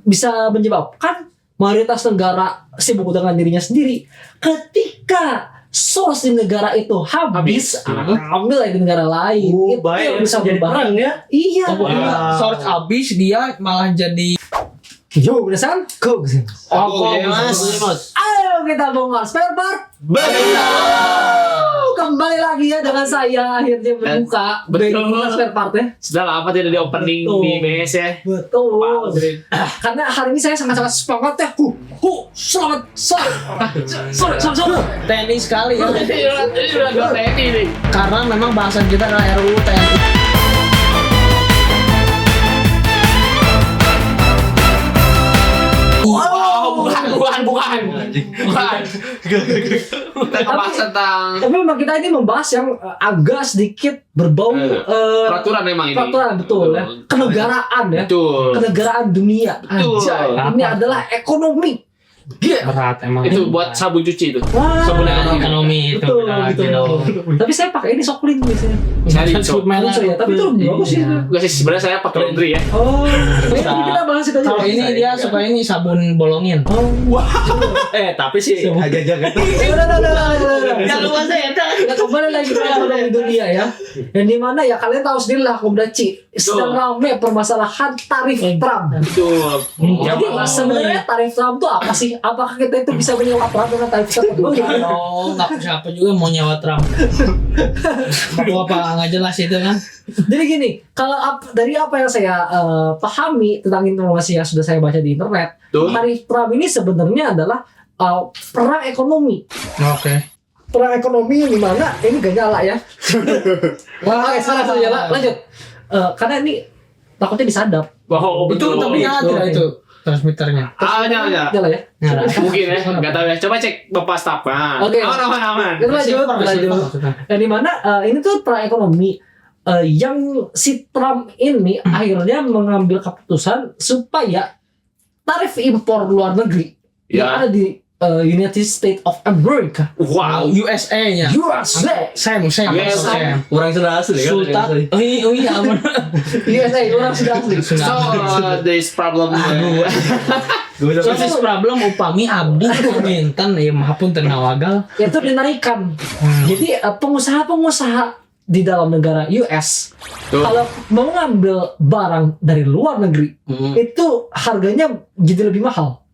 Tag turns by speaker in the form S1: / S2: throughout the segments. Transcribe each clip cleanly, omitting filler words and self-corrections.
S1: bisa menyebabkan mayoritas negara sibuk dengan dirinya sendiri. Ketika source di negara itu habis. Ambil lagi di negara lain. Itu yang bisa
S2: jadi
S1: berbahaya.
S2: perang ya.
S1: Iya.
S3: Source habis dia malah jadi
S1: Yo, berdasarkan kok.
S3: Mas.
S1: Ayo kita bongkar spare part. Kembali lagi ya dengan saya akhirnya membuka spare part ya.
S4: Sudah lama tidak di opening di BS ya.
S1: Betul. Karena hari ini saya sangat-sangat semangat ya. Selamat.
S3: TNI sekali ya.
S4: Ini udah dua TNI nih.
S3: Karena memang bahasan kita adalah RUU TNI.
S4: Bukan. Kita ngebahas tentang
S1: Tapi memang kita ini membahas yang agak sedikit berbau
S4: peraturan memang ini.
S1: peraturan betul ya. Kenegaraan ya.
S4: Betul.
S1: Kenegaraan dunia.
S4: Betul.
S1: Anjay, ini adalah ekonomi.
S3: Berat emang.
S4: Itu buat sabun cuci itu.
S1: Wah.
S4: Sabun
S3: Ekonomi itu
S1: Betul,
S3: beda lagi
S1: betul.
S3: dong.
S1: Tapi saya pakai ini Soklin biasanya.
S4: Cari
S1: Lucu ya, tapi itu bagus sih.
S4: Enggak sih sebenarnya saya pakai laundry ya.
S1: Oh, ini kita bahas itu aja.
S3: Kalau ini dia suka ini sabun bolongin.
S1: Oh,
S2: Tapi sih agak jaga.
S1: udah.
S3: Jangan lupa saya
S1: Kita kembali lagi ke ekonomi dunia ya. Yang dimana ya kalian tahu sendiri lah Komdaci sedang ramai permasalahan tarif Trump.
S4: Betul.
S1: Jadi sebenarnya tarif Trump itu apa sih? Apakah kita itu bisa menyewa Trump dengan tarif Trump?
S3: dong, nggak siapa juga mau nyawa Trump. Apa nggak jelas itu kan?
S1: Jadi gini, kalau dari apa yang saya pahami tentang informasi yang sudah saya baca di internet,
S4: Betul.
S1: tarif Trump ini sebenarnya adalah perang ekonomi.
S3: Oke.
S1: Perang ekonomi yang dimana ini gak nyala ya. Wah, sekarang sudah nyala. Lanjut. Karena ini takutnya disadap.
S4: Wow,
S3: Itu
S4: betul.
S3: tapi nyala tidak itu transmitternya?
S4: Nyala.
S1: Nyala ya.
S3: Nyala.
S4: Mungkin ya, nggak tahu ya. Coba cek Bapak staff.
S1: Oke.
S4: Aman.
S1: Kita lanjut. Yang dimana ini tuh perang ekonomi yang si Trump ini akhirnya mengambil keputusan supaya tarif impor luar negeri yang ada di United States of America,
S4: Wow.
S3: USA-nya.
S1: USA,
S3: Sam.
S2: Orang sudah asli kan.
S3: Sultan. Oh iya, aman.
S1: USA orang sudah asli.
S4: So this problem.
S3: So this problem upami abdi minten ya mahapun tenawagal.
S1: Itu dinaikkan. Jadi pengusaha-pengusaha di dalam negara US
S4: Tuh.
S1: kalau mau ngambil barang dari luar negeri itu harganya jadi lebih mahal.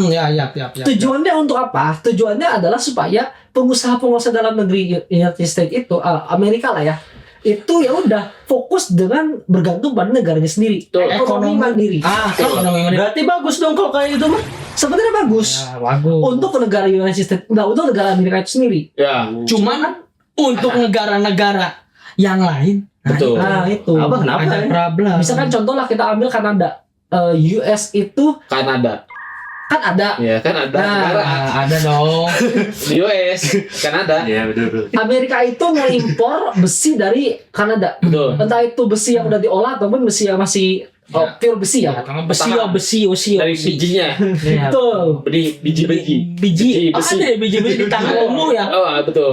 S3: Ya.
S1: Tujuannya untuk apa? Tujuannya adalah supaya pengusaha-pengusaha dalam negeri United States itu Amerika lah ya, itu ya udah fokus dengan bergantung pada negaranya sendiri.
S4: Betul.
S1: Ekonomi mandiri.
S3: Ekonomi mandiri.
S2: Berarti bagus dong kalau kayak itu mah.
S1: Sebenarnya bagus
S3: Ya, bagus.
S1: untuk negara United States, enggak untuk negara Amerika itu sendiri.
S4: Ya.
S3: Cuman untuk negara-negara yang lain,
S4: Betul.
S1: Nah itu.
S2: Apa kenapa?
S3: ada problem.
S1: Misalkan contoh lah kita ambil Kanada. US itu
S4: Kanada.
S1: kan ada.
S4: Ya kan ada negara.
S3: Ada dong.
S4: US, Kanada.
S2: Iya betul.
S1: Amerika itu ngimpor besi dari Kanada.
S4: Betul.
S1: Entah itu besi yang udah diolah ataupun besi yang masih pure besi ya.
S3: Besi.
S4: Dari bijinya.
S3: Ya.
S1: Betul.
S4: Biji.
S3: Biji.
S4: Besi.
S3: Ada ya biji-biji di tangan umum ya.
S4: Oh, betul.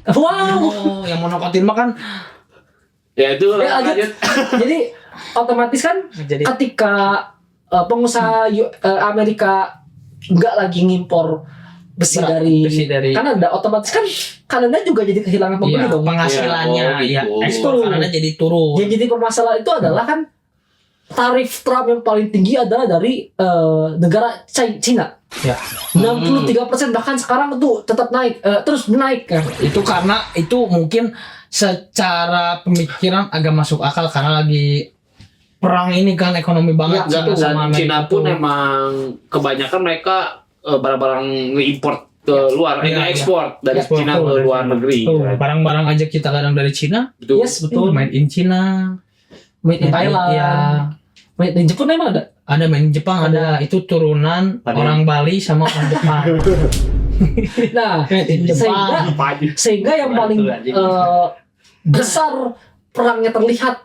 S1: Wow.
S3: Oh, yang monokotil mah kan
S4: Ya itu
S1: Ya, lanjut. Jadi otomatis kan
S3: jadi
S1: ketika pengusaha Amerika nggak lagi ngimpor besi dari Kanada, otomatis kan Kanada juga jadi kehilangan pembeli
S3: iya,
S1: dong.
S3: penghasilannya
S4: Ya,
S3: ya
S4: oh, gitu.
S3: ekspor Kanada jadi turun.
S1: Yang jadi permasalahan itu adalah kan tarif Trump yang paling tinggi adalah dari negara Cina.
S3: Ya.
S1: 63% bahkan sekarang itu tetap naik, terus naik kan.
S3: Itu karena itu mungkin secara pemikiran agak masuk akal karena lagi perang ini kan ekonomi banget
S1: Ya,
S3: Cina
S4: Dan
S3: sama Amerika
S4: Cina pun
S3: tuh.
S4: emang kebanyakan mereka barang-barang nge-import ke luar,
S3: Iya,
S4: ekspor dari
S3: Ekspor
S4: Cina
S3: tuh.
S4: ke luar negeri.
S3: Tuh, barang-barang aja kita kadang dari Cina.
S4: Betul.
S1: Yes, betul.
S3: Made in Cina.
S1: Made in Thailand.
S3: Iya.
S1: Made in Jepun emang ada?
S3: Ada main Jepang, ada itu turunan
S2: Ada.
S3: orang Bali sama orang Jepang.
S1: Nah, sehingga
S4: Apa aja?
S1: sehingga yang paling besar perangnya terlihat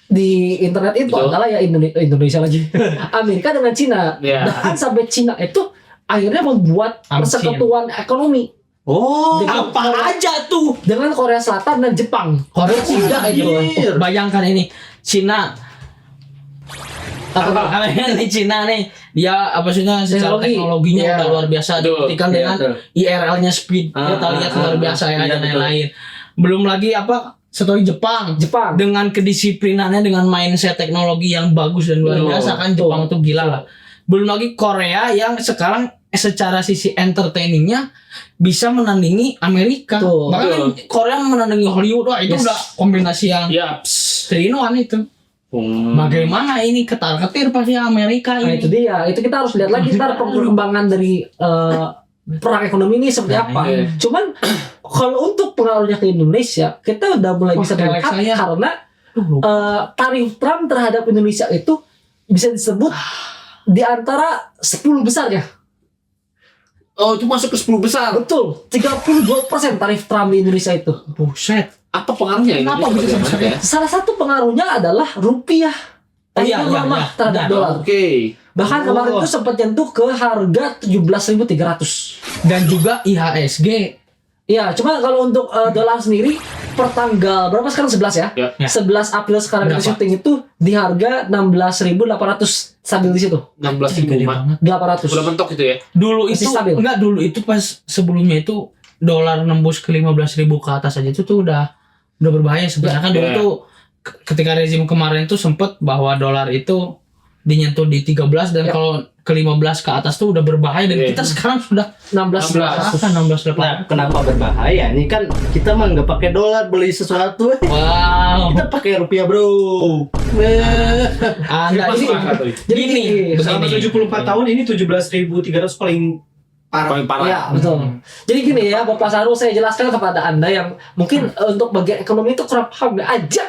S1: di internet itu
S4: Betul.
S1: adalah ya Indonesia lagi Amerika dengan Cina.
S4: Ya.
S1: Bahkan sampai Cina itu akhirnya membuat
S3: Amcin.
S1: persekutuan ekonomi
S2: Oh,
S1: Dengan-
S3: Apa aja tuh?
S1: dengan Korea Selatan dan Jepang. Korea tidak itu.
S3: Bayangkan ini Cina Kalau yang di Cina nih, dia apa sih secara
S1: Teknologi.
S3: teknologinya
S1: Iya.
S3: udah luar biasa.
S4: Betul.
S3: Dibuktikan
S2: Iya,
S3: dengan
S2: betul.
S3: IRL-nya speed. Kita lihat luar biasa ya
S2: iya,
S3: dan
S2: betul.
S3: lain-lain. Belum lagi apa story Jepang.
S1: Jepang.
S3: Dengan kedisiplinannya, dengan mindset teknologi yang bagus dan luar
S4: Betul.
S3: biasa kan Jepang tuh gila lah. Belum lagi Korea yang sekarang secara sisi entertainingnya bisa menandingi Amerika.
S1: Betul.
S3: Bahkan kan Korea menandingi Hollywood, wah itu
S1: Yes.
S3: udah kombinasi yang
S4: Ya.
S3: 3-in-1 itu. Bagaimana ini ketar-ketir pasti Amerika
S1: Nah
S3: ini.
S1: itu dia, itu kita harus lihat lagi ntar perkembangan dari perang ekonomi ini seperti
S3: Nah,
S1: apa.
S4: iya.
S1: Cuman kalau untuk pengaruhnya ke Indonesia, kita udah mulai
S3: Wah,
S1: bisa
S3: kayak
S1: melihat
S3: saya.
S1: karena tarif Trump terhadap Indonesia itu bisa disebut di antara 10 besarnya.
S4: Oh, itu masuk ke 10 besar.
S1: Betul, 32% tarif Trump di Indonesia itu.
S3: Buset.
S4: Apa pengaruhnya ini?
S3: Kenapa bisa sebesar ya?
S1: Salah satu pengaruhnya adalah rupiah.
S3: Oh, iya,
S1: Yang
S3: iya,
S1: lemah
S3: iya.
S1: terhadap
S3: Nah,
S1: dolar.
S4: Oke.
S1: Bahkan kemarin itu sempat nyentuh ke harga 17.300.
S3: Dan juga IHSG.
S1: Iya, cuma kalau untuk dolar sendiri per tanggal berapa sekarang 11 ya?
S4: Ya.
S3: Ya.
S1: 11 April sekarang kita
S3: Berapa?
S1: syuting itu di harga 16.800 stabil di situ.
S4: 16 ribu
S3: Gede
S4: mah.
S3: banget.
S1: 800.
S4: Udah mentok itu ya.
S3: Dulu
S1: Masih
S3: itu
S1: stabil.
S3: enggak, dulu itu pas sebelumnya itu dolar nembus ke 15.000 ke atas aja itu tuh udah berbahaya sebenarnya kan dulu
S4: Ya.
S3: tuh ketika rezim kemarin tuh sempet bahwa dolar itu dinyentuh di 13 dan
S1: Ya.
S3: kalau ke 15 ke atas tuh udah berbahaya dan
S4: Ya.
S3: kita sekarang sudah
S1: 16.
S3: 16
S2: Nah, kenapa berbahaya? Ini kan kita mah nggak pakai dolar beli sesuatu.
S3: Wow.
S2: Kita pakai rupiah, bro.
S3: Anda
S4: Masuk
S3: ini
S4: akal tuh.
S1: Jadi
S3: gini,
S1: gini,
S5: Selama 74 tahun ini 17.300 paling parah.
S4: Paling parah.
S1: Ya, betul. Jadi gini ya, Bapak Sarul, saya jelaskan kepada Anda yang mungkin untuk bagian ekonomi itu kurang paham aja.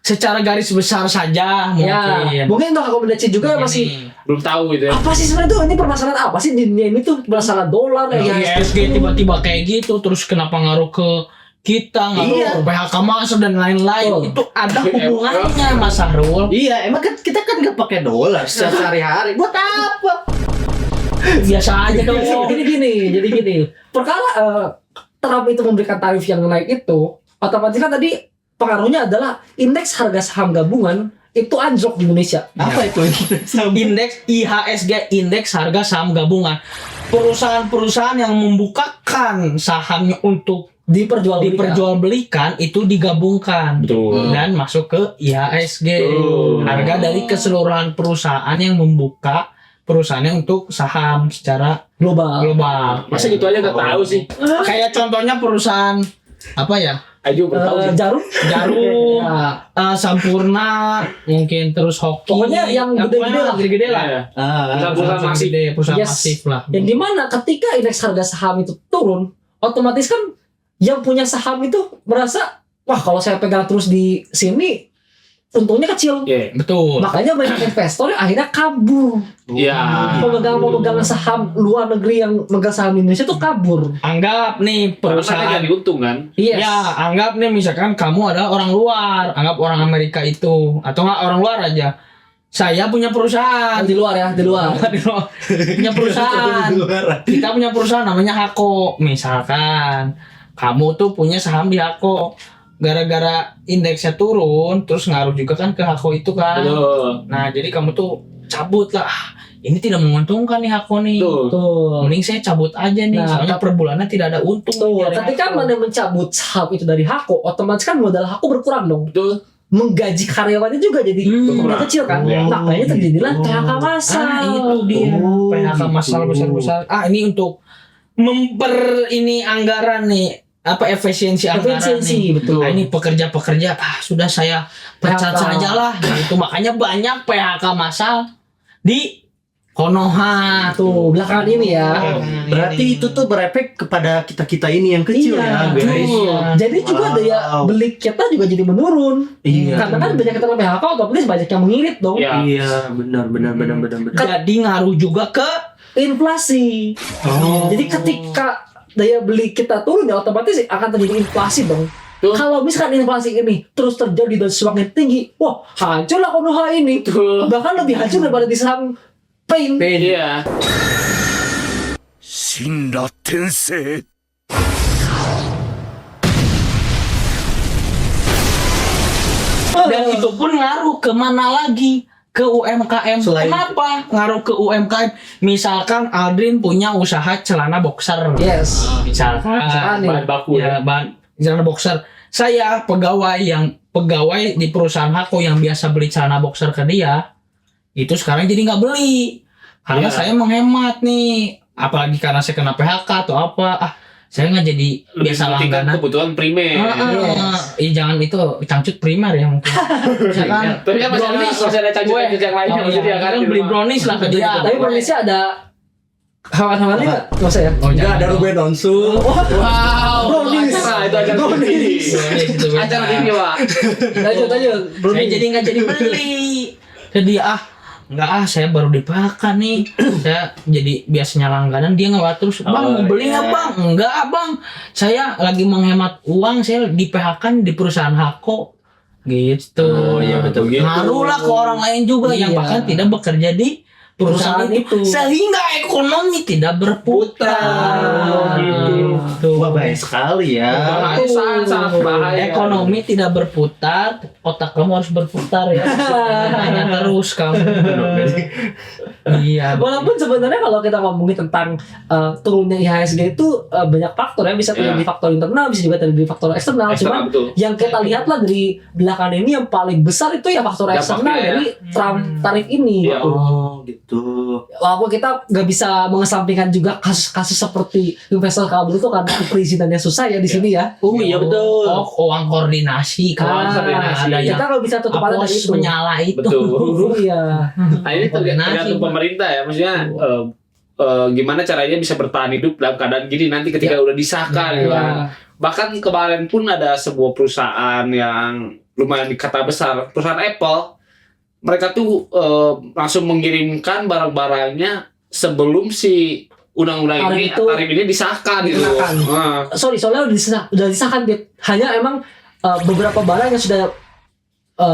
S3: secara garis besar saja
S1: Ya,
S3: mungkin.
S1: mungkin untuk akomodasi juga masih
S4: Belum tahu gitu ya.
S1: apa sih sebenarnya tuh ini permasalahan apa sih di dunia ini tuh masalah dolar ya
S3: IHSG tiba-tiba kayak gitu terus kenapa ngaruh ke kita ngaruh
S2: Iya.
S3: ke PHK masuk dan lain-lain
S1: Betul.
S3: itu ada hubungannya Mas Sahrul.
S2: Iya, emang kan kita kan nggak pakai dolar sehari-hari. Buat apa?
S3: Biasa aja dong.
S1: jadi gini perkara Trump itu memberikan tarif yang naik itu otomatis kan tadi pengaruhnya adalah indeks harga saham gabungan itu anjlok di Indonesia.
S2: Apa itu?
S3: Indeks IHSG, indeks harga saham gabungan. Perusahaan-perusahaan yang membukakan sahamnya untuk diperjualbelikan itu digabungkan
S4: Betul.
S3: dan masuk ke IHSG.
S4: Betul.
S3: Harga dari keseluruhan perusahaan yang membuka perusahaannya untuk saham secara
S1: global.
S3: global.
S4: Masa gitu aja nggak tahu sih.
S3: Kayak contohnya perusahaan apa ya?
S4: Ayo belum tahu sih.
S1: Jarum.
S3: Jarum,
S1: Ya,
S3: Sampurna, mungkin terus Hoki.
S1: Pokoknya yang gede-gede lah.
S3: Gede-gede lah.
S4: Iya.
S3: Perusahaan
S4: masif.
S3: gede, perusahaan
S1: Yes.
S3: masif lah.
S1: yang dimana ketika indeks harga saham itu turun, otomatis kan yang punya saham itu merasa, wah kalau saya pegang terus di sini, untungnya kecil.
S4: Iya.
S3: Betul.
S1: Makanya banyak investor yang akhirnya kabur.
S4: Iya.
S1: Pemegang saham luar negeri yang megang saham Indonesia itu kabur.
S3: Anggap nih
S4: Karena
S3: perusahaan.
S4: jadi untung kan.
S1: Yes.
S3: Ya, anggap nih misalkan kamu adalah orang luar, anggap orang Amerika itu atau enggak orang luar aja. Saya punya perusahaan.
S1: Di luar ya, di luar.
S3: Punya perusahaan. Kita punya perusahaan namanya Hako. Misalkan kamu tuh punya saham di Hako. Gara-gara indeksnya turun, terus ngaruh juga kan ke Hako itu kan.
S4: Betul.
S3: Nah, jadi kamu tuh cabut lah. "Ah, ini tidak menguntungkan nih Hako nih.
S4: Betul.
S1: Tuh.
S3: Mending saya cabut aja nih,
S1: Nah,
S3: soalnya per bulannya tidak ada untung.
S1: Tuh,
S3: nih dari
S1: ketika
S3: Hako."
S1: mana mencabut saham itu dari Hako, otomatis kan modal Hako berkurang dong.
S4: Betul.
S1: Menggaji karyawannya juga jadi
S4: Berkurang.
S1: kecil kan.
S4: Iya.
S1: Makanya terjadilah PHK massal.
S3: Ah, itu dia.
S2: Oh,
S3: PHK massal
S2: gitu.
S3: besar-besar. Ini untuk ini anggaran nih, apa efisiensi anggaran
S1: Efisiensi,
S3: nih.
S1: betul.
S3: Nah, ini pekerja-pekerja sudah saya pecat
S1: PHK.
S3: saja lah. Nah, itu makanya banyak PHK massal di Konoha
S1: Tuh, belakangan ini ya.
S2: Berarti itu tuh berefek kepada kita-kita ini yang kecil
S1: Iya,
S2: ya, guys.
S3: Iya.
S1: Jadi juga
S2: Wow.
S1: daya beli kita juga jadi menurun.
S2: Iya.
S1: Karena kan banyak kita PHK, otomatis banyak yang mengirit dong.
S4: Iya.
S2: Iya, benar.
S3: Jadi ngaruh juga ke
S1: Inflasi.
S2: Oh.
S1: Jadi ketika daya beli kita turun ya otomatis akan terjadi inflasi dong.
S4: Tuh.
S1: Kalau misalkan inflasi ini terus terjadi dan semakin tinggi, wah hancurlah Konoha ini.
S4: Betul.
S1: Bahkan lebih hancur daripada di saham Pain.
S4: Iya.
S6: 死んだ天性
S3: dan itu pun ngaruh ke mana lagi ke UMKM.
S2: Selain-
S3: Kenapa ngaruh ke UMKM? Misalkan Aldrin punya usaha celana boxer.
S1: Yes.
S3: Misalkan
S4: bahan baku
S3: ya, bahan celana boxer. Saya pegawai di perusahaan Hako yang biasa beli celana boxer ke dia, itu sekarang jadi nggak beli karena
S4: Iya.
S3: saya menghemat nih. Apalagi karena saya kena PHK atau apa, saya nggak jadi
S4: lebih
S3: biasa
S4: mementingkan
S3: langganan.
S4: kebutuhan primer.
S3: Jangan itu cangcut primer ya mungkin. Misalkan
S4: Tapi kan masih ada cangcut-cangcut yang lainnya maksudnya kan.
S3: beli brownies lah ke dia.
S1: Tapi Indonesia ada hewan-hewannya nggak? Nggak usah ya?
S3: Oh,
S2: Enggak
S3: jangan
S2: ada
S3: dong.
S2: Ruben Onsu.
S4: Wow.
S1: Brownies.
S4: Acara itu acara TV.
S3: Brownies itu beda.
S4: Acara TV, Pak.
S1: Lanjut aja.
S3: Saya jadi nggak jadi beli. Jadi saya baru dipakai nih. Saya jadi biasanya langganan, dia nggak terus. Bang, mau beli nggak bang? Enggak bang. Saya lagi menghemat uang. Saya di PHK di perusahaan Hako. Gitu.
S2: Oh, iya, betul.
S3: Ngaruh lah ke orang lain juga yang
S1: Iya.
S3: bahkan tidak bekerja di perusahaan itu. Sehingga ekonomi tidak berputar. Gitu.
S2: Wah, baik sekali ya.
S4: Bahaya, sangat bahaya.
S3: Ekonomi tidak berputar, otak kamu harus berputar ya. Hanya terus kamu. Iya.
S1: Walaupun sebenarnya kalau kita ngomongin tentang turunnya IHSG itu banyak faktor ya, bisa terjadi
S4: Iya.
S1: faktor internal, bisa juga terjadi faktor eksternal.
S4: Eksternal,
S1: Cuman
S4: betul.
S1: yang kita lihat lah dari belakang ini yang paling besar itu ya faktor
S4: Dampaknya
S1: eksternal
S4: ya.
S1: dari Trump tarif ini.
S4: Iya.
S1: Gitu.
S2: Oh, gitu.
S1: Walaupun kita nggak bisa mengesampingkan juga kasus-kasus seperti investor kabur itu karena perizinannya susah ya di sini ya.
S2: Oh, iya betul.
S3: Oh, uang koordinasi.
S1: Ah,
S3: Koordinasi. Ada
S1: kita
S3: yang
S1: nggak bisa tutup mata dari
S3: apos
S1: itu.
S3: menyala itu.
S4: Betul.
S1: Iya.
S4: Nah, ini
S3: Koordinasi,
S4: tergantung
S3: Pak.
S4: pemerintah ya, maksudnya gimana caranya bisa bertahan hidup dalam keadaan gini nanti ketika udah disahkan gitu kan. Bahkan kemarin pun ada sebuah perusahaan yang lumayan dikata besar, perusahaan Apple. Mereka tuh langsung mengirimkan barang-barangnya sebelum si undang-undang tarif ini disahkan gitu.
S1: Disahkan.
S4: Nah,
S1: Soalnya udah disahkan Dit. Hanya emang beberapa barang yang sudah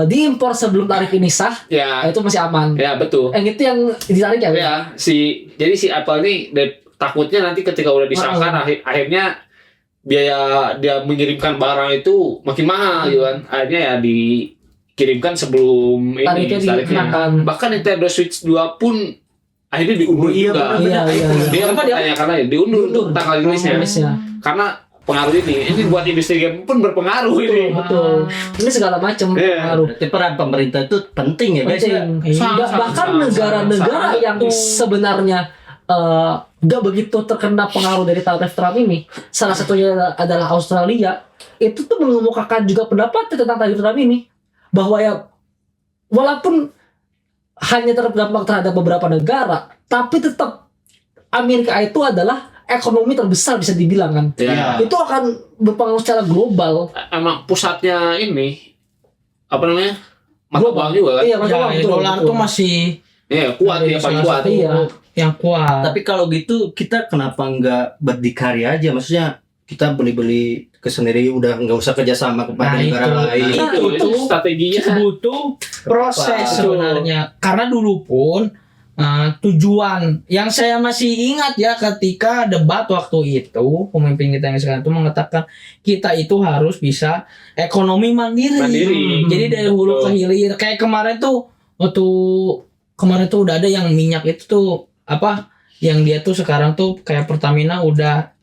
S1: diimpor sebelum tarif ini sah,
S4: ya,
S1: itu masih aman.
S4: ya betul.
S1: Yang itu yang ditarik ya.
S4: Ya, jadi si Apple ini takutnya nanti ketika udah disahkan akhirnya biaya dia mengirimkan barang itu makin mahal gitu kan. Akhirnya ya dikirimkan sebelum
S1: Tarifnya
S4: tarifnya.
S1: dikenakan.
S4: Bahkan Nintendo Switch 2 pun akhirnya diundur juga.
S1: Iya.
S4: Dia kan pertanyakan aja diundur untuk tanggal rilisnya.
S1: Rilisnya.
S4: Karena pengaruh ini buat industri game pun berpengaruh ini.
S1: Betul. Ini segala macam
S4: Iya.
S1: pengaruh.
S2: Berarti peran pemerintah itu penting ya guys ya.
S1: Penting.
S4: Sangat,
S1: Bahkan
S4: sangat,
S1: negara-negara
S4: sangat.
S1: yang sebenarnya gak begitu terkena pengaruh dari tarif Trump ini, salah satunya adalah Australia, itu tuh mengemukakan juga pendapat tentang tarif Trump ini, bahwa ya walaupun hanya terdampak terhadap beberapa negara, tapi tetap Amerika itu adalah ekonomi terbesar bisa dibilang kan.
S4: Ya.
S1: Itu akan berpengaruh secara global.
S4: Emang pusatnya ini apa namanya? Mata
S1: Global.
S4: uang juga kan?
S1: Iya, betul,
S3: Ya,
S1: betul,
S3: dolar
S1: betul.
S3: tuh masih
S4: Iya, kuat ya, paling
S3: salah
S4: kuat.
S3: satu
S1: Iya.
S3: yang kuat.
S2: Tapi kalau gitu kita kenapa nggak berdikari aja? Maksudnya kita beli-beli ke sendiri udah nggak usah kerjasama kepada
S3: Nah,
S2: negara
S3: itu.
S2: lain.
S4: Itu strateginya.
S3: butuh proses sebenarnya. Karena dulu pun tujuan yang saya masih ingat ya ketika debat waktu itu pemimpin kita yang sekarang itu mengatakan kita itu harus bisa ekonomi mandiri. Jadi dari hulu ke hilir kayak kemarin tuh udah ada yang minyak itu tuh apa yang dia tuh sekarang tuh kayak Pertamina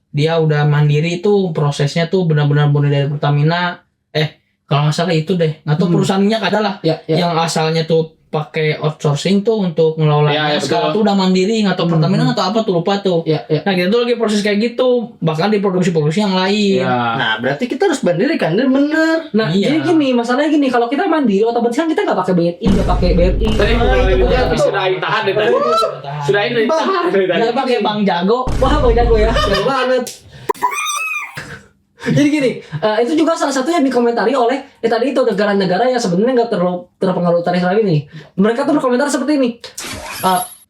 S3: dia udah mandiri tuh prosesnya tuh benar-benar murni dari Pertamina. Kalau nggak salah itu deh. Atau perusahaan minyak adalah
S1: Ya.
S3: yang asalnya tuh pakai outsourcing tuh untuk ngelola.
S4: Ya,
S3: Sekarang
S4: betul.
S3: tuh udah mandiri atau Pertamina atau apa tuh lupa tuh.
S1: Ya.
S3: Nah kita tuh lagi proses kayak gitu. Bahkan di produksi-produksi yang lain.
S4: Ya.
S2: Nah, berarti kita harus mandiri kan? Dan bener.
S1: Nah,
S3: Iya.
S1: jadi gini, masalahnya gini, kalau kita mandiri, otomatis kan kita nggak pakai BNI, nggak pakai BRI.
S4: Tadi sudah tahan deh tadi. Sudah ini tahan dari tadi.
S3: Nggak pakai Bang Jago.
S1: Wah, Bang Jago ya, keren banget. Jadi gini, itu juga salah satu yang dikomentari oleh tadi itu negara-negara yang sebenarnya nggak terlalu terpengaruh tarif Trump ini. Mereka tuh berkomentar seperti ini.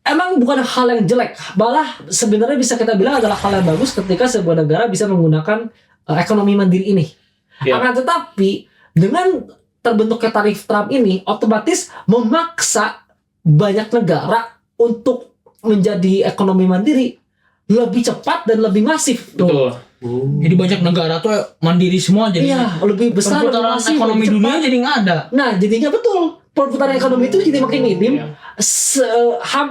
S1: Emang bukan hal yang jelek, malah sebenarnya bisa kita bilang adalah hal yang bagus ketika sebuah negara bisa menggunakan ekonomi mandiri ini.
S4: Ya.
S1: Akan tetapi dengan terbentuknya tarif Trump ini otomatis memaksa banyak negara untuk menjadi ekonomi mandiri lebih cepat dan lebih masif.
S4: Betul.
S3: Jadi banyak negara tuh mandiri semua jadi.
S1: Iya, lebih besar, lebih
S3: Perputaran
S1: masif,
S3: ekonomi
S1: lebih
S3: dunia
S1: cepat.
S3: jadi nggak ada.
S1: Nah, jadinya betul. perputaran ekonomi itu jadi makin minim.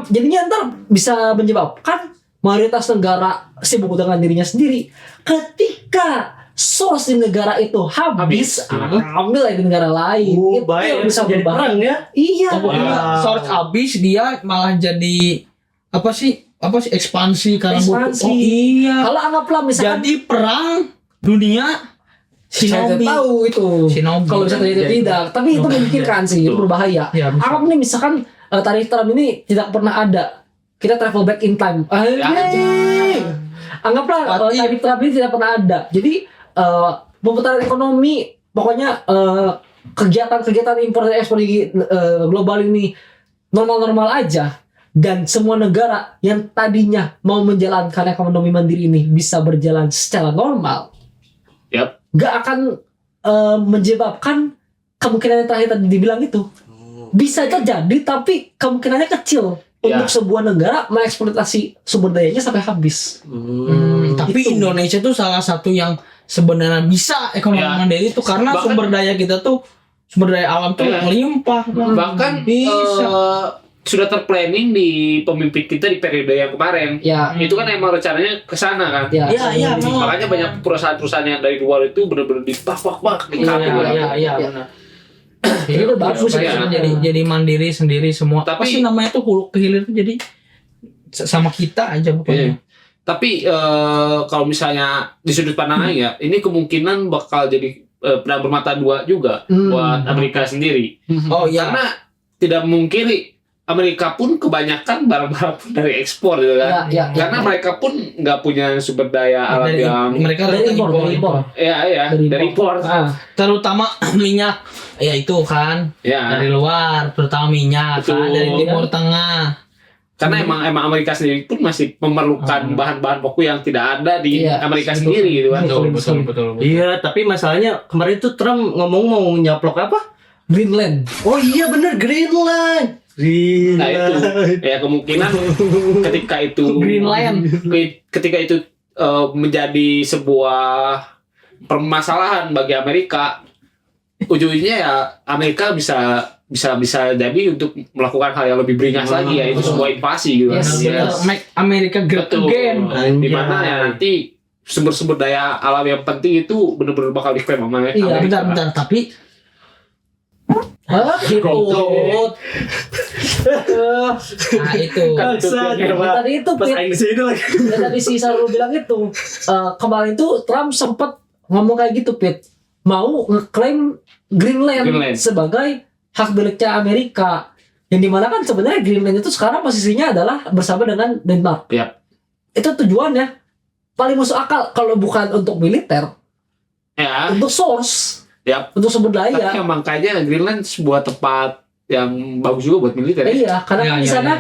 S1: Jadinya ntar bisa menyebabkan mayoritas negara sibuk dengan dirinya sendiri. Ketika source di negara itu habis, ambil lagi di negara lain. Itu yang bisa
S2: jadi
S1: berbahaya.
S2: perang ya.
S1: Iya.
S3: Source habis dia malah jadi apa sih ekspansi karena
S1: Ekspansi.
S3: butuh. Oh iya.
S1: Kalau anggaplah misalkan
S3: Jadi perang dunia
S1: saya
S3: Shinobi.
S1: tidak tahu itu.
S3: Shinobi.
S1: Kalau bisa terjadi
S2: Jadi-
S1: tidak, tapi itu memikirkan sih, itu berbahaya.
S3: Ya, bisa.
S1: Anggap nih misalkan tarif Trump ini tidak pernah ada, kita travel back in time. Anggaplah
S3: What if?
S1: tarif Trump ini tidak pernah ada. Jadi perputaran ekonomi, pokoknya kegiatan-kegiatan impor dan ekspor di global ini normal-normal aja. Dan semua negara yang tadinya mau menjalankan ekonomi mandiri ini bisa berjalan secara normal.
S4: Yap.
S1: Gak akan menyebabkan kemungkinan yang terakhir tadi dibilang itu. Bisa terjadi tapi kemungkinannya kecil untuk sebuah negara mengeksploitasi sumber dayanya sampai habis.
S3: Tapi
S1: Itu.
S3: Indonesia tuh salah satu yang sebenarnya bisa ekonomi
S4: Ya.
S3: mandiri itu karena
S4: Bahkan-
S3: sumber daya kita tuh sumber daya alam tuh
S4: Ya.
S3: melimpah.
S4: Bahkan
S3: bisa.
S4: sudah terplanning di pemimpin kita di periode yang kemarin.
S1: Ya,
S4: Itu kan emang rencananya ke sana kan.
S1: ya.
S3: Iya, memang.
S4: Makanya banyak perusahaan-perusahaan yang dari luar itu benar-benar dipak-pak di
S1: Iya,
S3: Iya,
S1: Iya.
S3: benar.
S1: Jadi itu bagus
S3: ya,
S1: ya.
S3: jadi mandiri sendiri semua.
S4: Tapi-
S3: Apa sih namanya tuh hulu ke hilir tuh jadi sama kita aja pokoknya.
S4: Tapi kalau misalnya di sudut pandang ya, ini kemungkinan bakal jadi pedang bermata dua juga buat Amerika sendiri.
S3: Oh iya.
S4: Karena tidak memungkiri Amerika pun kebanyakan barang-barang pun dari ekspor gitu kan.
S1: Ya, ya.
S4: Karena mereka pun nggak punya sumber daya alam
S3: Dari-
S4: yang
S3: mereka
S1: Dari impor, dari impor.
S4: dari impor.
S1: Ah,
S3: terutama minyak ya itu kan
S4: Ya.
S3: dari luar, terutama minyak kan
S4: Betul.
S3: dari Timur Tengah.
S4: Karena emang Amerika sendiri pun masih memerlukan bahan-bahan pokok yang tidak ada di
S1: Iya.
S4: Amerika sendiri gitu kan.
S3: Betul.
S2: Iya, tapi masalahnya kemarin tuh Trump ngomong mau nyaplok apa?
S1: Greenland.
S2: Oh iya bener, Greenland.
S4: Nah itu ya kemungkinan ketika itu
S3: Greenland.
S4: ketika itu menjadi sebuah permasalahan bagi Amerika, ujungnya ya Amerika bisa jadi untuk melakukan hal yang lebih beringas lagi, yaitu sebuah invasi gitu kan.
S1: Yes.
S3: Make America great
S4: Betul.
S3: again.
S4: Di mana ya nanti sumber-sumber daya alam yang penting itu benar-benar bakal diklaim sama
S1: Iya,
S4: Amerika.
S3: Bentar, tapi
S1: Gitu.
S3: nah itu
S1: Tadi itu
S2: Pas
S1: Pit.
S2: aing di sini lagi.
S1: Dan tadi si Sarul bilang itu kemarin tuh Trump sempat ngomong kayak gitu Pit, mau ngeklaim Greenland sebagai hak miliknya Amerika, yang dimana kan sebenarnya Greenland itu sekarang posisinya adalah bersama dengan Denmark.
S4: Iya.
S1: Itu tujuannya paling masuk akal kalau bukan untuk militer,
S4: Ya,
S1: untuk source,
S4: Yap.
S1: untuk sumber
S4: tapi
S1: daya.
S4: emang kayaknya Greenland sebuah tempat yang bagus juga buat militer ya.
S1: Iya, karena
S3: Iya,
S1: kan di
S3: iya,
S1: sana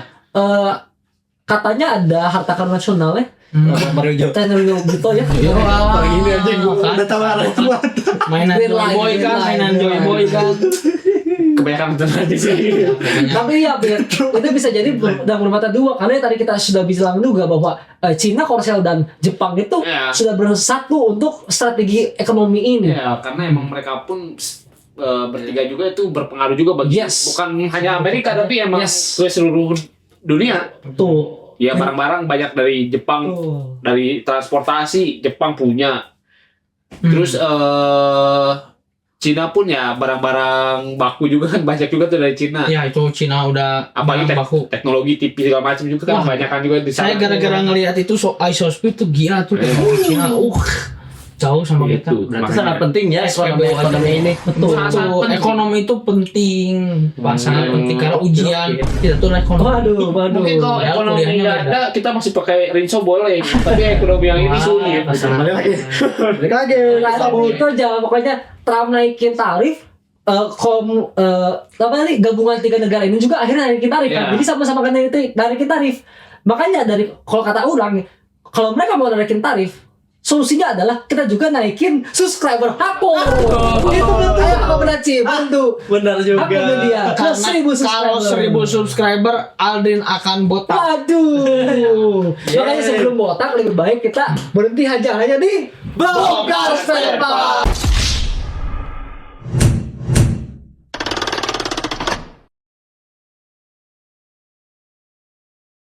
S1: katanya ada harta karun nasional ya,
S2: Mario
S1: teknologi gitu ya.
S2: Pagi ini aja gue
S3: kan?
S2: udah tahu arah semua.
S3: mainan
S1: Green
S3: Joy
S1: line,
S3: Boy
S1: green
S3: kan,
S1: line.
S3: mainan Joy Boy kan.
S4: Kebanyakan nonton aja sih.
S1: Tapi ya Bir, itu bisa jadi dan bermata dua, karena tadi kita sudah bilang juga bahwa Cina, Korsel dan Jepang itu
S4: Iya.
S1: sudah bersatu untuk strategi ekonomi ini.
S4: Ya, karena emang mereka pun bertiga juga itu berpengaruh juga bagi
S1: Yes.
S4: bukan hanya Amerika tapi emang
S1: Yes.
S4: ke seluruh dunia.
S1: Tuh.
S4: Ya barang-barang banyak dari Jepang,
S1: Tuh.
S4: dari transportasi Jepang punya. Terus Cina pun ya barang-barang baku juga kan banyak juga tuh dari Cina.
S3: Ya itu Cina udah
S4: Apalagi
S3: barang baku.
S4: teknologi TV segala macam juga kan
S3: Wah.
S4: banyak kan juga di sana.
S3: Saya gara-gara ngelihat itu ISO speed tuh gila tuh teknologi Cina. Jauh sama kita.
S4: Gitu.
S2: Berarti
S4: Makanya.
S2: sangat penting ya ekonomi ini.
S1: Betul.
S3: Itu ekonomi itu penting, sangat penting karena ujian kita tuh ekonomi.
S1: Waduh.
S4: Mungkin kalau
S3: Ya,
S4: ekonomi
S3: kuliahnya
S4: nggak
S3: beda.
S4: ada, kita masih pakai rinso boleh. Tapi ekonomi yang ini sulit.
S2: Balik lagi. Balik lagi.
S1: Nah, itu aja pokoknya Trump naikin tarif, apa nih, gabungan tiga negara ini juga akhirnya naikin tarif kan.
S4: Ya.
S1: Jadi sama-sama kan naikin tarif. Makanya kalau kata orang, kalau mereka mau naikin tarif, solusinya adalah kita juga naikin subscriber Hako. Itu apa benar Ci? Bantu.
S2: Benar juga.
S1: Hako media. Ke 1000
S3: Kalau 1000 subscriber Aldrin akan botak.
S1: Waduh. Makanya sebelum botak lebih baik kita berhenti hanya di Bongkar Spare Part.